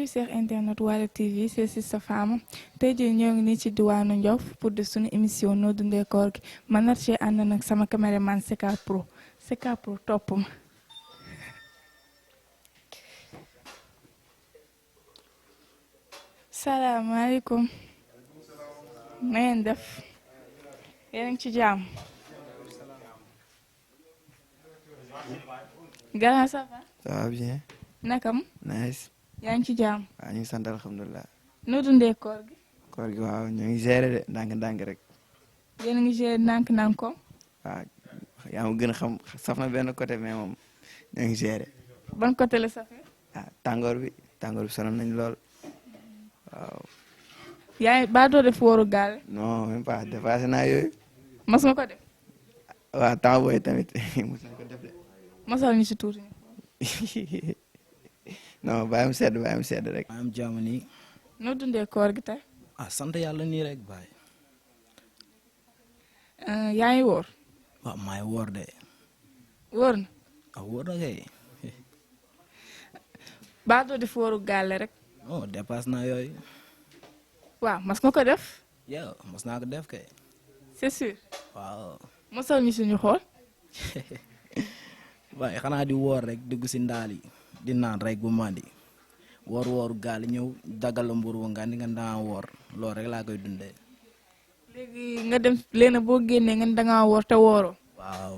salut chers internet Waarwi TV c'est Sista Fama tey jii ñoo ngi nii ci diwaanu Ndiof pour de suñu émission noo dundee koor gi ma nar cee ànd nag sama caméraman Seka Pro topp ma. salaamaaleykum. na ngeen def. yéen a ngi ci jàmm. Grand ça va. ça va bien. nakam. nice. yaa ngi ci jàmm. waaw ñu ngi sant alhamdulilah. noo dundee koor gi. koor gi waaw ñu ngi gérer de ndànk-ndànk rek. yéen a ngi gérer ndànk-ndànk ko. waaw yaa ma gën a xam saf na benn côté mais moom ñu ngi gérer. ban côté la safee. ah tàngoor bi sonal nañ lool waaw. yaa ngi ba doo def wóoru gaal. non même pas dépassé naa yooyu. mas nga ko def. waaw temps booy tamit mos nañ ko def de. masal ñu si tuuti. non bàyyi mu sedd rek. maa am jàmm nii. noo dundee koor gi tey. sant yàlla nii rek baay. yaa ngi wóor. waaw maay woor de. wóor na. wóor na kay. ba doo def wóoru gaal rek. non dépasse naa yooyu. waaw mas nga ko def. yow mos naa ko def kay. c'est sûr. waaw. mosal ñu suñu xool. waaye xanaa di woor rek dugg si ndaal yi di naan rek bu mandi wooru gaal ñëw daggal la mburu ba nga ni nga daa woor loolu rek laa koy dundee. léegi nga dem léena boo génnee nga ne dangaa woor te wooroo. waaw.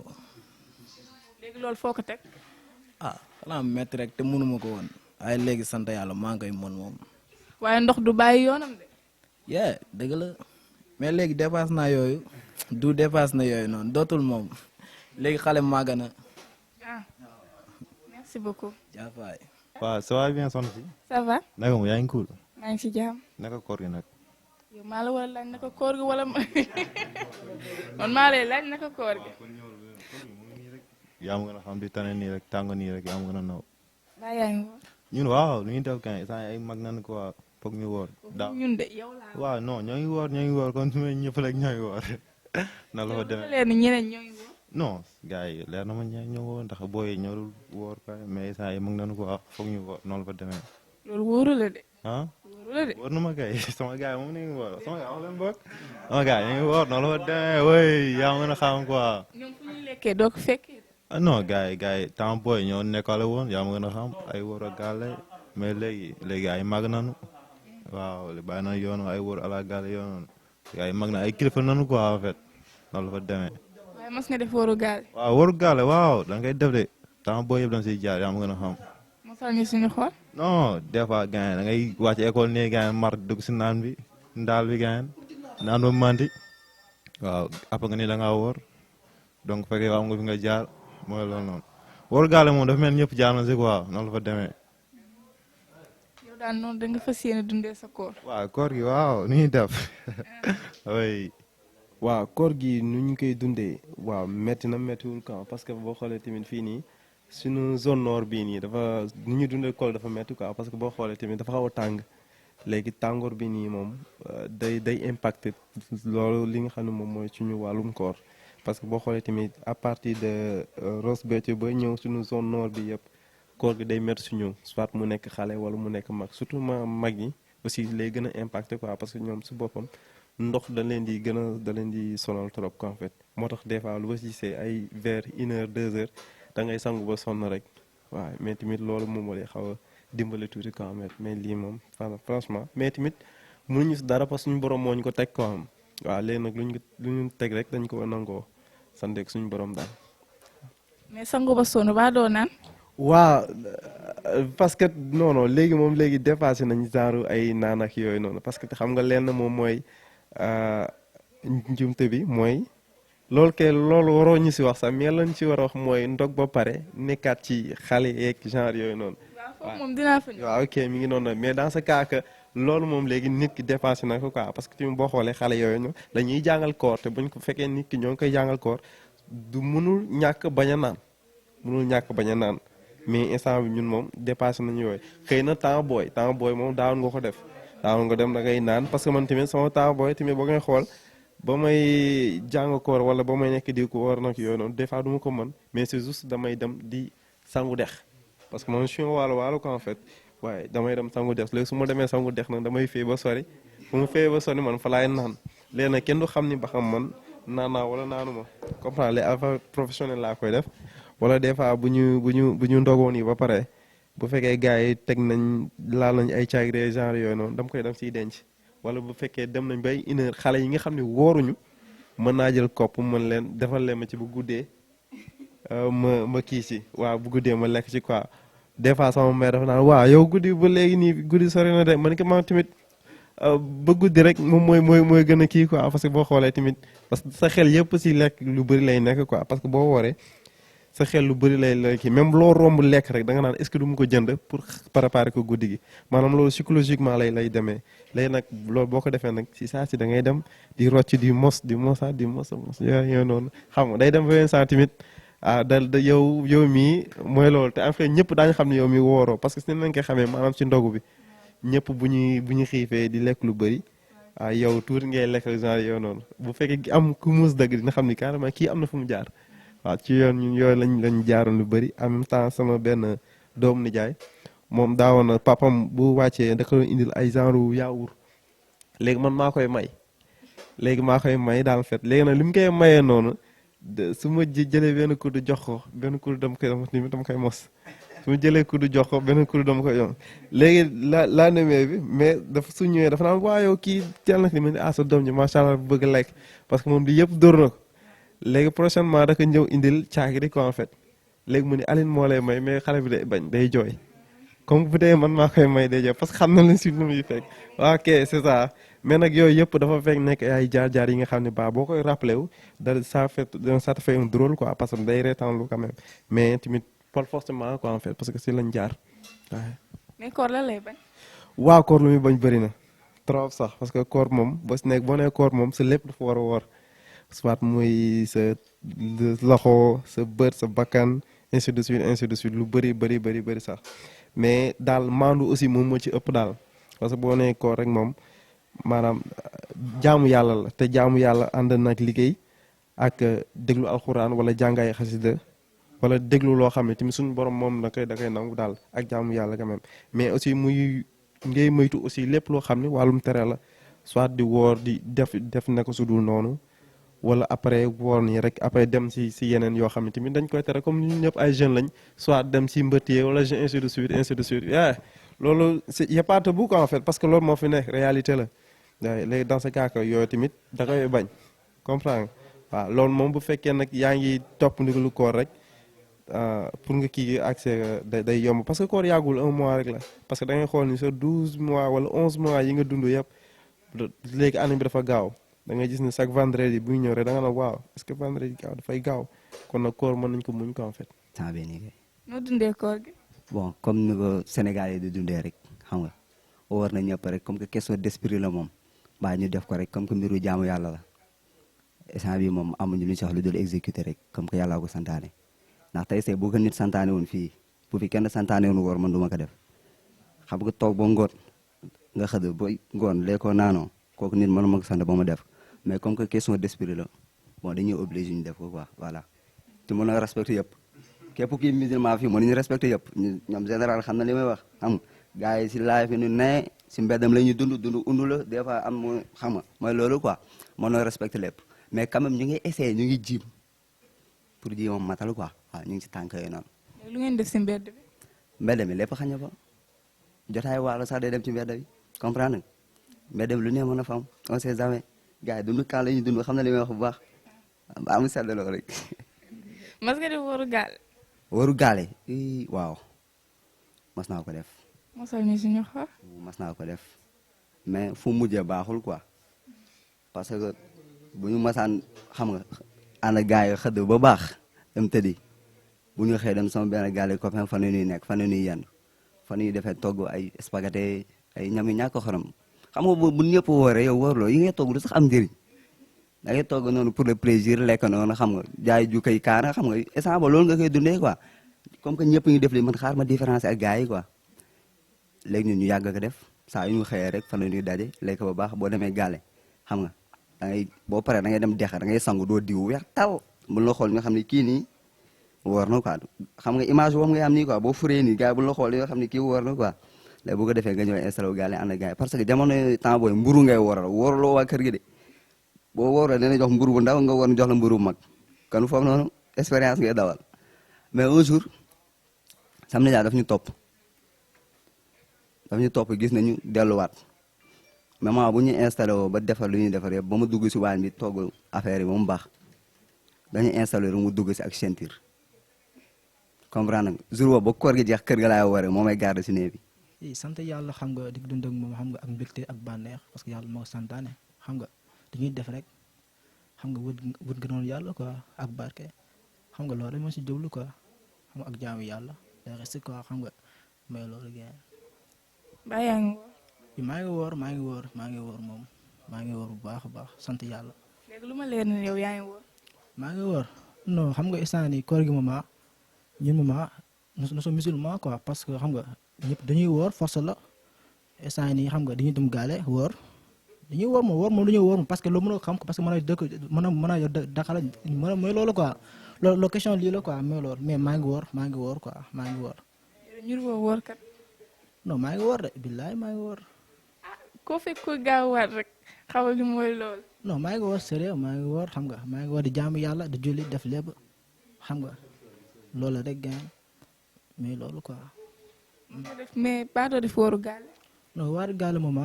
léegi loolu foo ko teg. xanaa metti rek te mënuma ko woon. waaye léegi sant yàlla maa ngi koy mën moom. waaye ndox du bàyyi yoonam de. dëgg la mais léegi dépasse naa yooyu du dépasse na yooyu noonu dootul moom léegi xale màgg na. merci beaucoup. jaafaay. waaw ça va bien soxna si. ça va. naka mu yaa ngi cool. maa ngi si jàmm. naka koor gi nag. yow maa la war a laaj naka koor gi wala man maa lay laaj naka koor gi. yaa ma gën a xam di tane nii rek tàng nii rek yaa ma gën a naw. baa yaa ngi woor. ñun waaw lu ñuy def kañ saa ay mag nañu ko waa foog ñu woor. daaw ñun de yow laa. waaw non ñoo ngi woor kon su ma ñëpp rek ñoo ngi woor. na la fa demee leer ni ñeneen ñoo ngi woor. non gars yi leer na ma ñoo woor ndax booy yi ñoo woor kay mais saa yi mag nañu ko waa foog ñu woor noonu la fa demee. loolu wóoru la de. wóoru la de. wóor na ma kay sama gars yi moom la ñu woor sama gars yi leen bokk. sama gars yi ñu ngi woor noonu la fa demee woy yaa ma gën a xam quoi. ñoom fu ñuy lekkee doo ko fekkee. non gars yi temps booy ñoo nekkale woon yaa ma gën a xam ay wóor a gaale mais léegi ay mag nanu waaw bàyyi na yoon ay wóor ala gaale yoon ay mag na ay kilifa nanu quoi en fait noonu la fa demee. waaye mas nga def wóoru gaal. waaw wóoru gaale waaw da nga koy def de temps booy yëpp da nga siy jaar yaa ma gën a xam. mosal ñu suñu xool. non des fois gars da ngay wàcc école nii gars mar dugg si naan bi ndaal bi gars naan ba manti waaw après nga ni da ngaa wóor donc fekkee am nga fi nga jaar. mooy loolu noonu wóoru gaale moom dafa mel ñëpp jaar na si quoi noonu la fa demee. yow daal noonu da nga fas yéene dundee sa koor. waaw koor gi waaw nu ñuy def. oui. waaw koor gi nu ñu koy dundee waaw métti na méttiwul quand parce que boo xoolee tamit fii nii suñu zone nord bii nii dafa nu ñu dundee koor dafa métti quoi parce que boo xoolee tamit dafa xaw a tàng léegi tàngoor bi nii moom day impacté loolu li nga xam ne moom mooy suñu wàllum koor. parce que boo xoolee tamit à partir de Ross Béthio ba ñëw suñu zone nord bi yëpp koor gi day métti suñu soit mu nekk xale wala mu nekk mag surtout mag yi aussi lay gën a impacté quoi parce que ñoom si boppam ndox da leen di sonal trop quoi en fait moo tax des fois lu ba gisee ay vers 1 heure 2 heures da ngay sangu ba sonn rek waaw mais tamit loolu moom moo lay xaw a dimbale tuuti quoi mais lii moom franchement mais tamit mënuñu si dara parce que suñu borom moo ñu ko teg quoi am waaw léegi nag lu ñu teg rek dañ ko nangoo sant ak suñu borom daal. mais sangu ba sonn ba doo naan. waaw parce que non léegi dépassé nañ genre ay naan ak yooyu noonu parce que xam nga lenn moom mooy njumte bi mooy loolu waroo ñu si wax sax mais lañ ci war a wax mooy ndog ba pare nekkaat ci xale yeeg genre yooyu noonu. waaw foofu moom dinaa fa ñëw. waaw ok mi ngi noonu mais dans ce cas que loolu moom léegi nit ki dépassé na ko quoi parce que tamit boo xoolee xale yooyu noonu dañuy jàngal koor te buñ ko fekkee nit ki ñoo ngi koy jàngal koor du mënul ñàkk bañ a naan mais instant bi ñun moom dépassé nañu yooyu xëy na temps booy moom daawoon nga ko def daawoon nga dem da ngay naan parce que man tamit sama temps booy tamit ba ngay xool ba may jàng koor wala ba may nekk di ko war nag yooyu noonu des fois du ma ko mën mais c'est juste damay dem di sangu dex parce que man je suis waalo quoi en fait waaye damay dem sangu dex léegi su ma demee sangu dex nag damay fee ba sori bu ma fee ba sori man fa laay naan léegi nag kenn du xam ni ba xam man naan naa wala naanu ma comprendre les affaires professionnelles laa koy def wala des fois bu ñu ndogoon yi ba pare bu fekkee gars yi teg nañ laal nañ ay caagri genre yooyu noonu dama koy dem siy denc wala bu fekkee dem nañ bay 1 heure xale yi nga xam ne wóoruñu mën naa jël kopp mën leen defal leen ma ci bu guddee ma kii si waaw bu guddee ma lekk ci quoi des fois sama mère dafa naan waaw yow guddi ba léegi nii guddi sori na de man ko ma tamit ba guddi rek moom mooy gën a kii quoi parce que boo xoolee tamit parce que sa xel yëpp si lekk lu bëri lay nekk quoi parce que boo wooree sa xel lu bëri lay kii même loo romb lekk rek da nga naan est-ce que du mu ko jënd pour préparer ko guddi gi maanaam loolu psychologiquement lay demee léegi nag loolu boo ko defee nag si saa si da ngay dem di rocc di mos yooyu noonu xam nga day dem ba benn saa tamit da yow mii mooy loolu te en fait ñëpp daañu xam ne yow mi wooroo parce que si nañ koy xamee maanaam ci ndogu bi ñëpp bu ñu xiifee di lekk lu bëri yow tuuti ngay lekk genre yow noonu bu fekkee am ku muus dëgg dina xam ni carrément kii am na fu mu jaar waaw ci yoon ñun yooyu lañ jaaroon lu bëri en même temps sama benn doom nijaay moom daawoon na papam bu wàccee da ko doon indil ay genre yaawur léegi man maa koy may daal fet léegi nag li mu koy mayee noonu su ma jëlee benn kuddu jox ko benn kuddu dama koy mos su ma jëlee kuddu jox ko benn kuddu dama koy yom léegi laa nemee bi mais dafa su ñëwee dafa naan waa yow kii teel na ni ma ne sa doom ji macha allah bëgg a lekk parce que moom di yëpp dóor na ko léegi prochainement da ko ñëw indil caakiri ko en fait léegi mu ni Aline moo lay may mais xale bi day bañ day jooy comme bu dee man maa koy may day jooy parce que xam na lañ si nu muy fekk ok c'est ça mais nag yooyu yëpp dafa fekk nekk ay jaar-jaar yi nga xam ne boo koy rappelé wu ça te fait un drôle quoi parce que day reetaan lu quand même mais tamit pas forcément quoi en fait parce que si lañ jaar waaw. mais koor la lay bañ. waaw koor lu muy bañ bëri na trop sax parce que koor moom boo si nekk boo nee koor moom sa lépp dafa war a woor soit muy sa loxo sa bët sa bakkan ainsi de suite lu bëri sax mais daal maandu aussi moom moo ci ëpp daal parce que boo nee koor rek moom maanaam jaamu yàlla la te jaamu yàlla ànd nag liggéey ak déglu alxuraan wala jàngaay xasida wala déglu loo xam ne tamit suñu borom moom da koy nangu daal ak jaamu yàlla quand même mais aussi muy ngay moytu aussi lépp loo xam ne wàllum tere la soit di woor di def ne ko su dul noonu wala après woor nii rek après dem si yeneen yoo xam ne tamit dañ koy tere comme ñun ñëpp ay jeunes lañ soit dem si mbëttiyee wala ainsi de suite loolu c'est y a pas de tabou quoi en fait parce que loolu moo fi nekk réalité la waaye léegi dans ce cas que yooyu tamit da koy bañ comprendre waaw loolu moom bu fekkee nag yaa ngi topp ndigalu koor rek pour nga kii accès day yomb parce que koor yàggul 1 mois rek la parce que da ngay xool ni sa 12 mois wala 11 mois yi nga dund yëpp léegi année bi dafa gaaw da ngay gis ne chaque vendredi buy ñëw rek da nga ne waaw est-ce que vendredi gaaw dafay gaaw kon nag koor mën nañ ko muñ ko en fait. temps bee nii kay. noo dundee koor gi. bon comme ni ko Sénégal yi di dundee rek xam nga war na ñëpp rek comme que question d'esprit la moom baa ñu def ko rek comme que mbiru jaamu yàlla la instant bi moom amuñu lu ñu soxla lu dul exécuter rek comme que yàlla ko santaane ndax tey see bu ko nit santaane woon fii bu fi kenn santaane woon woor man du ma ko def xam nga toog ba ngoon nga xëdd ba ngoon lekkoo naanoo kooku nit mënu ma ko sant ba ma def mais comme que question d'esprit la bon dañuy obligé ñu def ko quoi voilà te mën a respecté yëpp képp kii musulman fii mënuñu respecté yëpp ñoom général xam na li may wax xam gars yi si live yi ñu ne si mbeddam la ñuy dund undu la des fois am mu xam nga mooy loolu quoi mënoo respecté lépp mais quand même ñu ngi essayé ñu ngi jiim pour ji moom matal quoi waaw ñu ngi si tànk yooyu noonu. lu ngeen def si mbedd bi. mbedd mi lépp xañ na fa jotaay waalo sax day dem ci mbedd bi comprendre nga mbedd mi lu ne mën a fam on sait jamais gars yi dund kan la ñuy dund xam na li may wax bu baax ba mu seddaloo rek. mas nga def waru gaal. waru gaale waaw mas naa ko def. mosal ñu suñu xar. mas naa ko def mais fu mujjee baaxul quoi parce que bu ñu masaan xam nga ànd gars yi xëdd ba baax dem tëddi bu ñu xëy dem sama benn gaale copain fan la ñuy nekk fan la ñuy yendu fan la ñuy defee togg ay spaghetti ay ñam yu ñàkk xorom xam nga bu ñëpp wooree yow wóorloo yi ngay togg du sax am njëriñ da ngay togg noonu pour le plaisir lekk noonu xam nga jaay ju koy kaana xam nga instant ba loolu nga koy dundee quoi comme que ñëpp ngi def li man xaar ma différence ak gars yi quoi léegi ñun ñu yàgg ko def saa yu ñu xëyee rek fan la ñuy daje lekk ba baax boo demee gaale xam nga da ngay boo paree da ngay dem dexa da ngay sangu doo diw weex tal bu la xool nga xam ne kii nii woor na quoi xam nga image boobu ngay am nii quoi boo furee nii gars bu la xool nga xam ne kii woor na quoi léegi bu ko defee nga ñëw installé wu gaale ànd ak gars yi parce que jamono temps booy mburu ngay wooral wooraloo waa kër gi de boo wooree dina jox mburu bu ndaw nga war jox la mburu bu mag kon foofu noonu expérience ngay dawal mais un jour sam nijaay daf ñu topp gis nañu delluwaat moment bu ñu installé woo ba defar lu ñuy defar yëpp ba mu dugg si waañ bi togg affaire yi ba mu baax dañuy installé rek mu dugg si ak ceinture comprendre nga jour boobu ba koor gi jeex kër ga laay wooree moo may garde si néeg bi. sant yàlla xam nga di dund ak moom xam nga ak mbégte ak bànneex parce que yàlla moo santaane xam nga dañuy def rek xam nga wut gënoon yàlla quoi ak barke xam nga loolu moo si jublu quoi xam nga ak jaamu yàlla day reste quoi xam nga may loolu gën. mbaa yaa ngi woor. maa ngi woor moom maa ngi woor bu baax a baax sant yàlla. léegi lu ma leer na yow yaa ngi woor. maa ngi woor non xam nga instant nii koor gi moom ñun moom nous sommes musulmans quoi parce que xam nga ñëpp dañuy woor force la instant nii xam nga dañuy dem gaale woor dañuy woor moom dañuy woor parce que loo mën a xam parce que mën a dëkk mën a dakala mën a mooy loolu quoi loolu question lii la quoi mais loolu mais maa ngi woor quoi maa ngi woor. ñu woo woor kat. non maa ngi woor de billaay maa ngi woor. koo fekk ko gaawaat rek xamal ni mooy loolu. non maa ngi woor sérieux maa ngi woor xam nga maa ngi woor di jaamu yàlla di julli def lépp xam nga loolu rek gën mais loolu quoi. mais ba doo def wóoru gaale. non wóoru gaale moom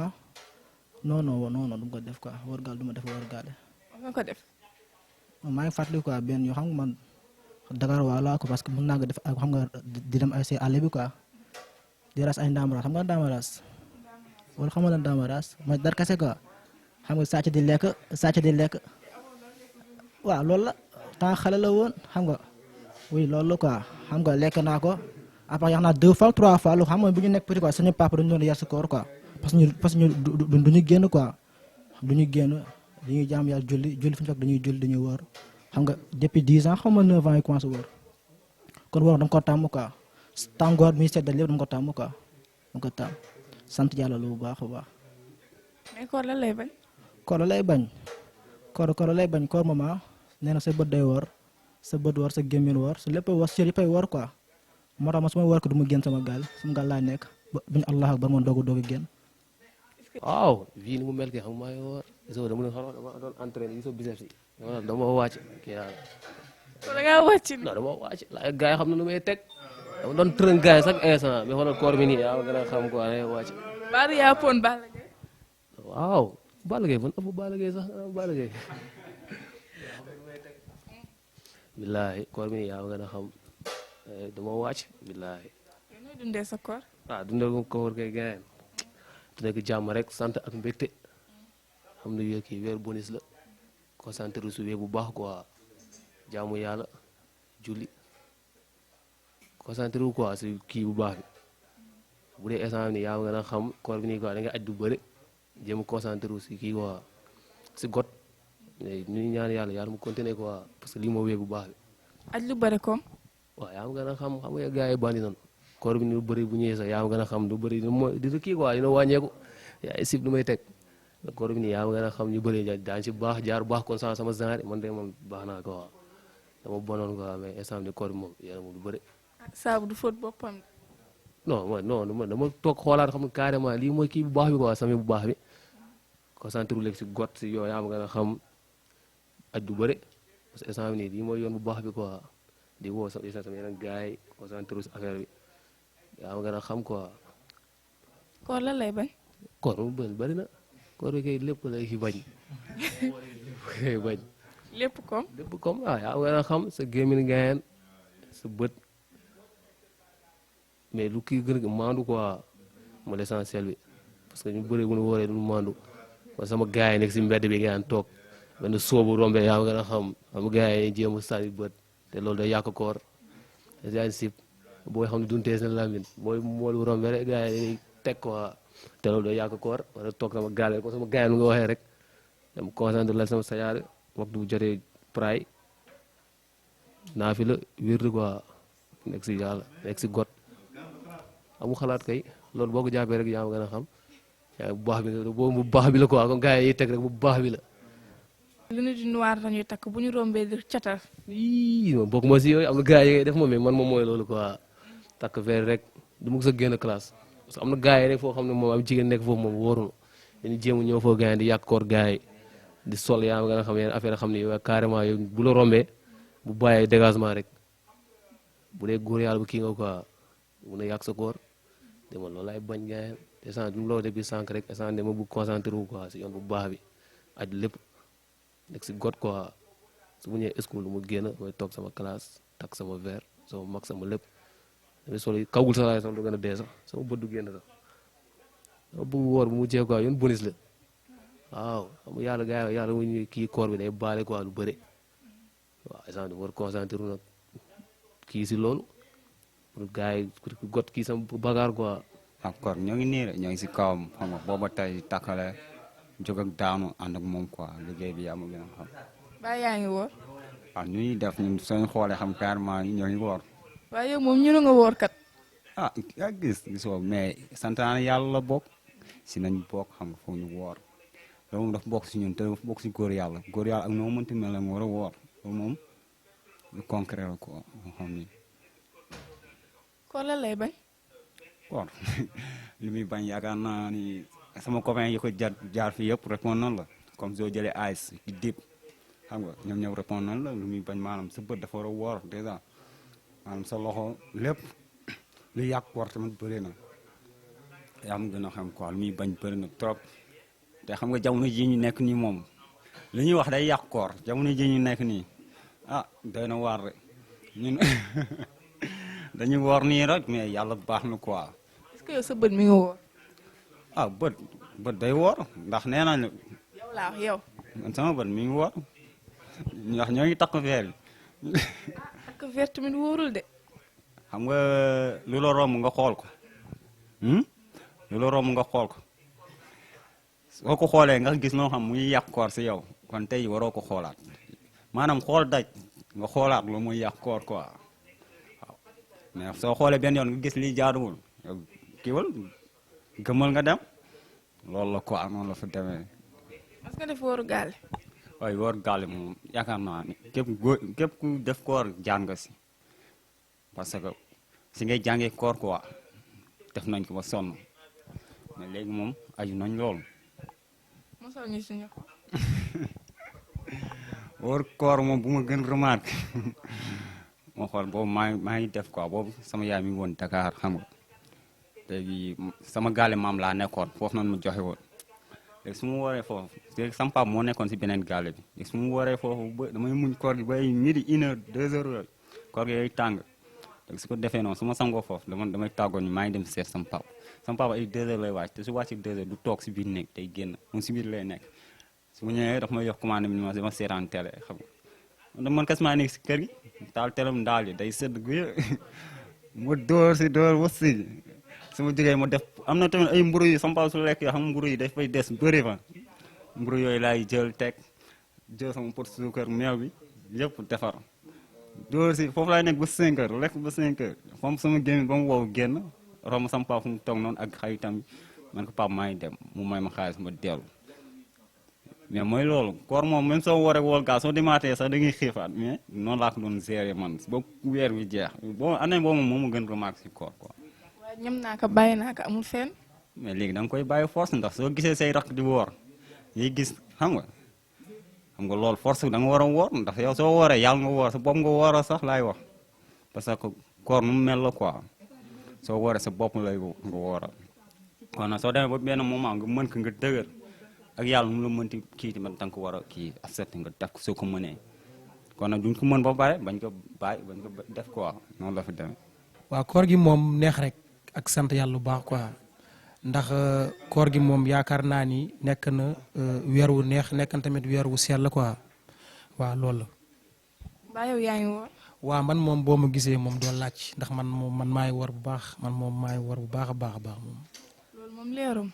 non du ma ko def quoi wóoru gaale du ma def wóoru gaale. nga ko def. maa ngi fàttali quoi benn yoo xam nga man Dakar waa laa ko parce que mën naa ko def xam nga di dem ay see àll bi quoi di ras ay ndamaraas xam nga ndamaraas wala xam nga ndamaraas mooy dar kase quoi xam nga sàcc di lekk waaw loolu la temps xale la woon xam nga oui loolu la quoi xam nga lekk naa ko après yax naa 2 fois 3 fois lu xam nga bu ñu nekk petit quoi suñu papa dañu doon yar si koor quoi parce que ñu duñu génn quoi duñu génn dañuy jaam yàlla julli fu ñu fekk dañuy julli dañuy wóor xam nga depuis 10 ans xam nga 9 ans yi commencé wóor kon wóor dama ko tàmm quoi tàngoor mi sedd lépp dama ko tàmm quoi dama ko tàmm sant yàlla lu bu baax a baax. mais koor la lay bañ. koor la lay bañ koor la lay bañ koor mama nee na sa bët day wóor sa bët wóor sa gémmiñ wóor sa lépp wóor sa yëppay wóor quoi moo tax ma su ma wóor ko du ma génn sama gaal laa nekk ba buñu allah akbar moom doog a génn. waaw fii ni mu mel kay xam maa ngi woor gisoo dama doon entraîné gisoo biceps yi dama wàcc kii daal. kon da ngaa wàcc. non dama wàcc la gars yi xam na nu may teg dama doon tërën gars yi chaque instant mais xoolal koor bi nii yaa ma gën a xam quoi day wàcc. Bari yaa pon Balla Gaye. waaw Balla Gaye man ëpp Balla Gaye sax Balla Gaye. billaahi koor bi nii yaa ma gën a xam dama wàcc billaahi. ñoo dundee sa koor. dundee ko koor kay gars du nekk jàmm rek sant ak mbégte xam ne kii weer bonus la concentré su wee bu baax quoi jaamu yàlla julli concentré wu quoi si kii bu baax bi bu dee instant ni yaa nga a xam koor bi nii quoi da nga aj du bëri jéem a concentré wu si kii quoi si got ñu ñaan yàlla mu continuer quoi parce que lii moo wee bu baax bi. aj lu bëri comme. waaw yaa nga xam nga gars yi bandi noonu koor bi ni lu bëri bu ñëwee sax yaa nga xam lu bëri di kii quoi dina wàññeeku yaa sib lu may teg koor bi nii yaa nga xam ñu bëri daan si baax jaar baax kon sama genre man de moom baax naa quoi dama bonoon quoi mais instant bi koor bi moom yéen moom lu bëri. saabu du fóot boppam. non dama toog xoolaat xam nga carrément lii mooy kii bu baax bi quoi sami bu baax bi concentré wu léegi si got si yow yaa nga xam aj du bëri parce que instant bi nii lii mooy yoon bu baax bi quoi di woo sama yeneen gars yi concentré wu si affaire bi yaa ma gën a xam quoi. koor la lay bañ. koor mu bëri na koor bi kay lépp lay bañ. bañ. lépp comme. yaa ma gën a xam sa gémmiñ ngayeen sa bët mais lu kii gën a maandu quoi mooy l'essentiel bi parce que ñu bëri bu ñu wooree du maandu kon sama gars yi nekk si mbedd bi ngeen toog benn soobu rombe yaa ma gën a xam gars yi jéem a sànni bët te loolu day yàq koor yaa ngi sib booy xam ne duntee seen lamine mooy moolu rombe rek gars yi teg quoi te loolu day yàq koor wala toog sama gaale ko sama gars yi nga waxee rek dem concentré la sama sayaar waxtu bu jotee pray naa fi la wér quoi nekk si yàlla nekk si got amu xalaat kay loolu boo ko jàppee rek yaa ma gën a xam yaa bu baax bi bu baax bi la quoi comme gars yi teg rek bu baax bi la. lu ñu di noir lañuy takk bu ñu rombee di catal. moom bokk ma si yooyu am na gars yi ngay def moom mais man moom mooy loolu quoi takk verre rek du ma ko sa génn classe parce que am na gars yi rek foo xam ne moom am jigéen nekk foofu moom wóorul dañuy jéem a ñëw foofu gars yi di yàq koor gars yi di sol yaa nga xam yeneen affaire xam ne yow carrément yow bu la rombee bu bàyyee dégagement rek bu dee góor yàlla bu kii nga quoi mun a yàq sa koor te man loolu laay bañ gars yi instant bi mu la depuis sànq rek instant dama bëgg concentré wu quoi si yoon bu baax bi aj lépp nekk si got quoi su mu ñëwee school mu génn mooy toog sama classe takk sama verre sama mag sama lépp damay sol kawul sax laay sax du gën a dee sax sama bët du génn sax dama bëgg woor bu mu jee quoi yoon bonus la waaw xam nga yàlla gars yi yàlla mu ñu kii koor bi day baale quoi lu bëri waaw instant bi war concentré wu nag kii si loolu pour gars yi got kii sama bagaar quoi. d'accord ñoo ngi nii rek ñoo ngi si kawam xam nga booba tey takkale jóg ak daanu ànd ak moom quoi liggéey bi yaa ma gën a xam. ba yaa ngi woor. waaw ñu ñuy def ñun soo xoolee xam carrément ñoo ngi woor. waaye yow moom ñu ne nga woor kat. ah yaa gisoo mais sant naa ne yàlla la bokk si nañ bokk xam nga foog ñu woor loolu moom dafa bokk si ñun te dafa bokk si góor yàlla ak noo mënti mel la nga war a woor loolu moom lu concret la quoi moo xam ni. kon lan lay bañ. koor li muy bañ yaakaar naa ni sama copain yi ko jaar fii yëpp répondre noonu la comme soo jëlee ice di dip xam nga ñoom ñëw répondre noonu la lu muy bañ maanaam sa bët dafa war a woor dèjà maanaam sa loxo lépp lu yàq koor tamit bëri na yaa am gën a xam quoi lu muy bañ bëri na trop te xam nga jamono ji ñu nekk nii moom li ñuy wax day yàq koor jamono ji ñu nekk nii ah doy na waar rek ñun dañuy woor nii rek mais yàlla baax na quoi. est-ce que yow sa bët mi nga woor. ah bët day woor ndax nee nañu. yow laa wax yow. man sama bët mi ngi woor ndax ñoo ngi takk verre yi. takk verre tamit wóorul de. xam nga lu la romb nga xool ko lu la romb nga xool ko soo ko xoolee nga gis loo xam muy yàq koor si yow kon tey waroo ko xoolaat maanaam xool daj nga xoolaat lu muy yàq koor quoi waaw mais soo xoolee benn yoon nga gis lii jaaduwul yow kiiwal gëmal nga dem loolu la quoi noonu la fa demee. mas nga def wóoru gaale. waaye wóoru gaale moom yaakaar naa ni képp ku def koor jàng si parce que si ngay jàngee koor quoi def nañ ko ba sonn mais léegi moom aju nañ loolu. mosal ñu si ñëw. wóoru koor moom bu ma gën remarque moo xool boobu maa ngi def quoi boobu sama yaay mi ngi woon Dakar xam nga léegi sama gaale maam laa nekkoon foofu noonu mu joxe woon léegi su ma wooree foofu léegi sama papa moo nekkoon si beneen gaale bi léegi su ma wooree foofu ba damay muñ koor gi ba midi 1 heure 2 heures koor gi yooyu tàng léegi su ko defee noonu su ma sangoo foofu damay tàggoo ni maa ngi dem seet sama papa ay 2 heures lay wàcc te su wàccee 2 heures du toog si biir nekk day génn moom si biir lay nekk su ma ñëwee daf may jox commande bi ma seetaan télé xam nga man kas maa nekk si kër gi taal telam ndaal yi day sedd guy ma door ba si su ma jógee ma def am na tamit ay mburu yi sama papa su lekk yoo xam mburu yi daf fay des bëri fa mburu yooyu laay jël sama pot suukar meew bi yëpp defar door si foofu laay nekk ba 5 heures lekk ba 5 heures fam sama gémmiñ ba mu wow génn romb sama papa fu mu toog noonu ak xaritam man ko papa maa ngi dem mu may ma xaalis ma dellu mais mooy loolu koor moom même soo wooree wool gaa soo demaatee sax da ngay xiifaat mais noonu laa ko doon gérer man ba weer wi jeex boo année boobu moom ma gën remarque si koor quoi. waaye ñam naa ko bàyyi naa ko amul fenn. mais léegi da nga koy bàyyi force ndax soo gisee say rakk di woor yiy gis xam nga loolu force da nga war a woor ndax yow soo wooree yàlla nga woor sa bopp nga wooroo sax laay wax parce que koor nu mu mel la quoi soo wooree sa bopp lay nga wooral kon nag soo demee ba benn moment nga mën ko nga dëgër ak yàlla mu la mënti kii tamit da nga ko war a kii accepté nga def ko soo ko mënee kon nag duñ ko mën ba pare bañ ko def quoi noonu la fa demee. waaw koor gi moom neex rek ak sant yàlla bu baax quoi ndax koor gi moom yaakaar naa ni nekk na weer wu neex nekk na tamit weer wu sell quoi waaw loolu la. ba yow yaa ngi woor. waaw man moom boo ma gisee moom doo laaj ndax man maay woor bu baax maay woor bu baax a baax moom. loolu moom leerum.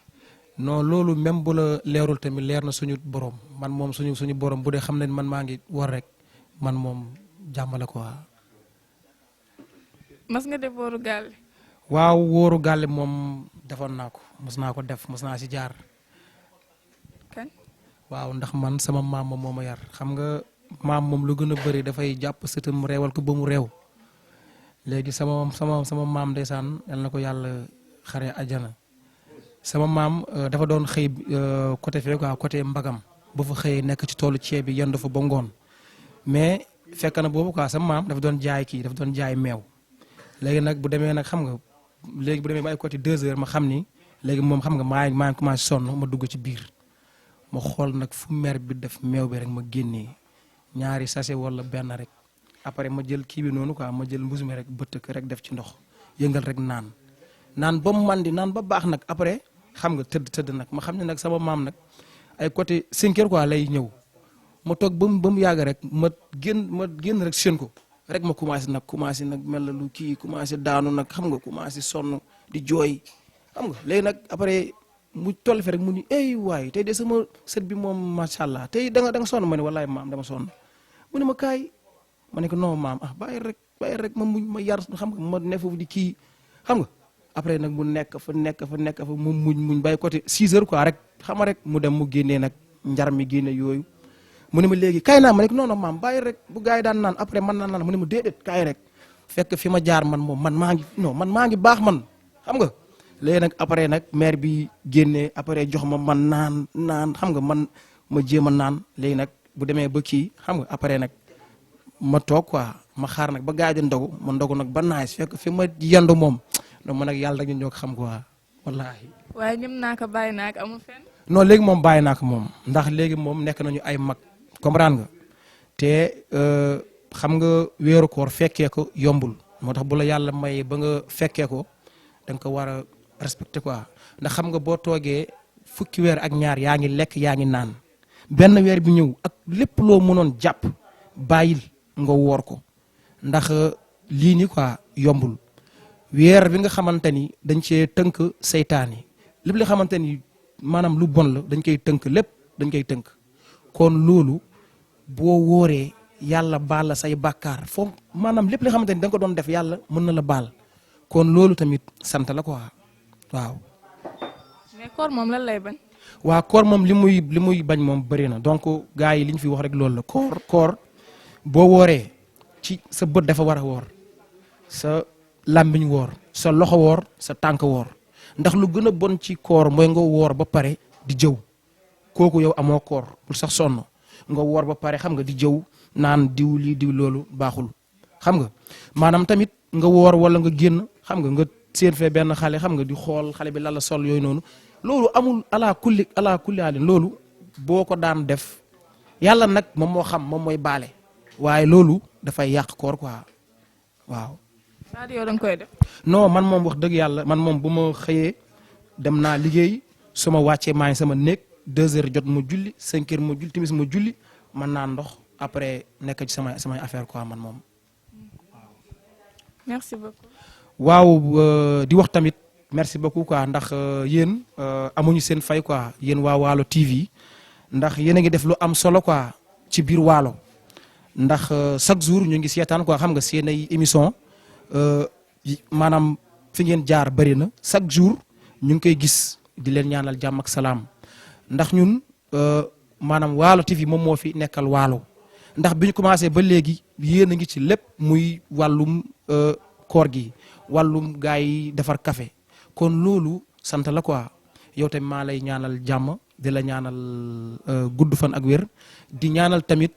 non loolu même bu la leerul tamit leer na suñu borom man moom suñu borom bu dee xam ne man maa ngi woor rek man moom jàmmale quoi. mas nga def wóoru gaale. waaw wóoru gaale moom defoon naa ko mos naa ko def mos naa si jaar. kañ. waaw ndax man sama maam moo ma yar xam nga maam moom lu gën a bëri dafay jàpp sëtam reewal ko ba mu réew léegi sama maam ndeysaan yal na ko yàlla xare ajana sama maam dafa doon xëy côté fee quoi côté Mbagam ba fa xëyee nekk ci toolu ceeb bi yendu fa ba ngoon mais fekk na boobu quoi sama maam dafa doon jaay dafa doon jaay meew léegi nag bu demee nag xam nga léegi bu demee ba ay côté 2 heures ma xam ni léegi moom xam nga maa ngi commencé sonn ma dugg ci biir ma xool nag fu mer bi def meew bi rek ma génnee ñaari sachet wala benn rek après ma jël kii bi noonu quoi ma jël mbuus mi rek bëtt ko rek def ci ndox yëngal rek naan ba mu mandi naan ba baax nag après xam nga tëdd nag ma xam ne nag sama maam nag ay côté 5 heures quoi lay ñëw ma toog ba mu yàgg rek ma génn rek seen ko rek ma commencé nag mel na lu kii commencé daanu nag xam nga commencé sonn di jooy xam nga léegi nag après mu toll fi rek mu ni ey waay tey de sama sët bi moom macha allah tey da nga sonn ma ne wallaay maam dama sonn mu ne ma kaay ma ne ko non maam bàyyi rek ma muñ ma yar xam nga ma ne foofu di kii xam nga après nag mu nekk fa mu muñ bàyyi côté 6 heures quoi rek xam nga rek mu dem mu génnee nag njar mi génne yooyu mu ne ma léegi kaay naa ma ne ko non maam bàyyi rek bu gars yi daan naan après man naan mu ne ma déedéet kaay rek fekk fi ma jaar man moom man maa ngi baax man xam nga léegi nag après nag maire bi génnee après jox ma man naan xam nga man ma jéem a naan léegi nag bu demee ba kii xam nga après nag ma toog quoi ma xaar nag ba gars yi di ndogu ma ndogu nag ba naaj fekk fi ma yendu moom donc man nag yàlla rek ñu ñoo ko xam quoi wallaahi. waaye ñëm naa ko bàyyi naa ko amul fenn. non léegi moom bàyyi naa ko moom ndax léegi moom nekk nañu ay mag comprendre nga te xam nga weeru koor fekkee ko yombul moo tax bu la yàlla may ba nga fekkee ko da nga ko war a respecté quoi ndax xam nga boo toogee fukki weer ak ñaar yaa ngi lekk yaa ngi naan benn weer bi ñëw ak lépp loo mënoon jàpp bàyyil nga woor ko ndax lii ni quoi yombul weer bi nga xamante ni dañ cee tënk seytaan yi lépp li xamante ni maanaam lu bon la dañ koy tënk lépp dañ koy tënk kon loolu boo wooree yàlla baal la say bàkkaar foofu maanaam lépp li xamante ni da nga ko doon def yàlla mën na la baal kon loolu tamit sant la quoi waaw. mais koor moom lan lay bañ. waaw koor moom li muy bañ moom bëri na donc gars yi li ñu fi wax rek loolu la koor boo wooree ci sa bët dafa war a woor sa làmmiñ woor sa loxo woor sa tànk woor ndax lu gën a bon ci koor mooy nga woor ba pare di jëw kooku yow amoo koor bul sax sonn nga woor ba pare xam nga di jëw naan diw lii diw loolu baaxul xam nga maanaam tamit nga woor wala nga génn xam nga seen fee benn xale xam nga di xool xale bi lan la sol yooyu noonu loolu amul ala kulli alin loolu boo ko daan def yàlla nag moom moo xam moom mooy baale waaye loolu dafay yàq koor quoi waaw. Sadio yow da nga koy def. non man moom wax dëgg yàlla man moom bu ma xëyee dem naa liggéey su ma wàccee maa ngi sama néeg 2 heures jot ma julli 5 heures ma julli timis ma julli man naa ndox après nekk ci samay affaire quoi man moom. merci beaucoup. waaw di wax tamit merci beaucoup quoi ndax yéen amuñu seen fay quoi yéen waa Waalo TV ndax yéen a ngi def lu am solo quoi ci biir Waalo ndax chaque jour ñu ngi seetaan quoi xam nga seen ay émission maanaam fi ngeen jaar bëri na chaque jour ñu ngi koy gis di leen ñaanal jàmm ak salaam ndax ñun maanaam Waalo TV moom moo fi nekkal Waalo ndax bi ñu commencé ba léegi yéen a ngi ci lépp muy wàllum koor gi wàllum gars yi defar café kon loolu sant la quoi yow tamit maa lay ñaanal jàmm di la ñaanal gudd fan ak wér di ñaanal tamit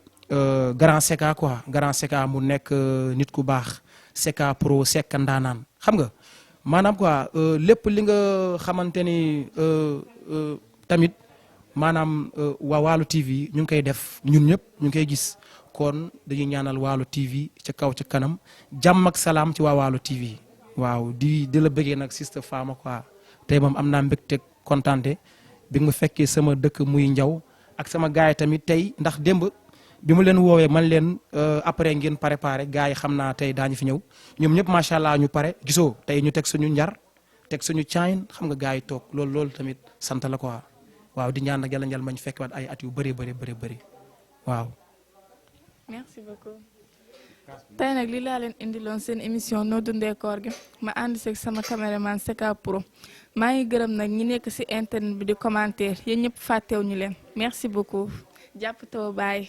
grand Seka quoi grand Seka mu nekk nit ku baax Seka pro Seka ndaanaan xam nga maanaam quoi lépp li nga xamante ni tamit maanaam waa Waalo TV ñu ngi koy def ñun ñëpp ñu ngi koy gis kon dañuy ñaanal Waalo TV ca kaw ca kanam jàmm ak salaam ci waa Waalo TV waaw di la bëggee nag Sister Fama quoi tey moom am naa mbégte kontaante bi nga fekkee sama dëkk muy Njaw ak sama gars yi tamit tey ndax démb bi mu leen woowee man leen après ngeen préparé gars yi xam naa tey daañu fi ñëw ñoom ñëpp macha allah ñu pare gisoo tey ñu teg suñu njar teg suñu caayin xam nga gars yi toog loolu tamit sant la quoi waaw di ñaan nag yàlla njal mañ fekk waat ay at yu bëri waaw. merci beaucoup. tey nag li laa leen indiloon seen émission noo dundee koor gi ma ànd seeg sama caméraman Seka Pro maa ngi gërëm nag ñi nekk ci internet bi di commentaire yéen ñëpp fàttewu ñu leen merci beaucoup jàpp taw bàyyi